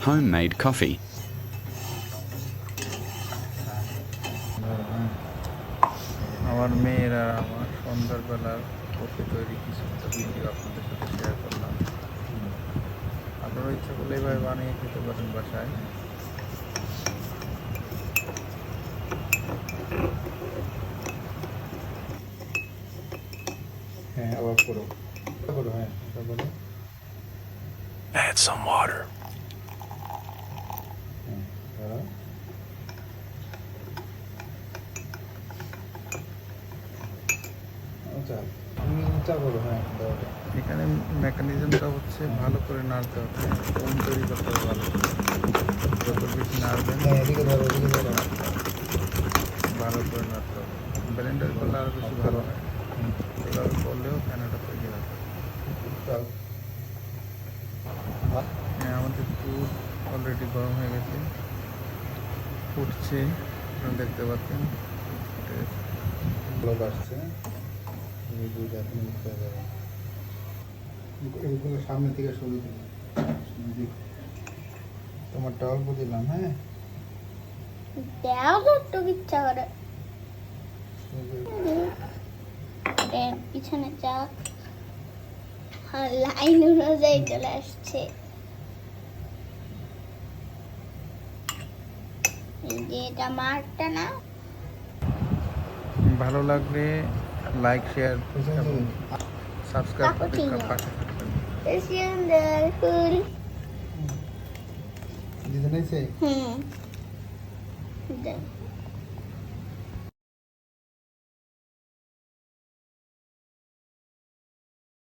homemade coffee. আমার মেয়ের আর আমার সন্ধ্যাবেলার কফি তৈরি কিছু একটা ভিডিও আপনাদের সাথে শেয়ার করলাম। আপনারা ইচ্ছা করলে এভাবে বানিয়ে খেতে পারেন বাসায়। হ্যাঁ, আবার করো হ্যাঁ, তারপরে Add some water. হ্যাঁ, আচ্ছা তুমি চা করো হ্যাঁ। এখানে মেকানিজমটা হচ্ছে ভালো করে নাড়তে হবে, ফোম তৈরি করতে হবে ভালো করে। যত বেশি নাড়বেন ভালো করে নাড়তে হবে। ব্লেন্ডার করলে আরও বেশি ভালো হয়, এভাবে করলেও ফেনাটা তৈরি হবে। হ্যাঁ, আমাদের দুধ অলরেডি গরম হয়ে গেছে, ফুটছে, আপনারা দেখতে পাচ্ছেন ফুটে আসছে। দুধ এখন উঠতে যাবে, এগুলো সামনে থেকে শুরু করবে। তোমারটা অল্প দিলাম, হ্যাঁ দেওয়া তো একটু ইচ্ছা করে পিছনে চাক লাইন অনুযায়ী চলে আসছে। এই যে এটা মারটা না। ভালো লাগলে লাইক শেয়ার এবং সাবস্ক্রাইব করে পাশে থাকবেন। সুন্দর ফুল দিতে নাইছে হুম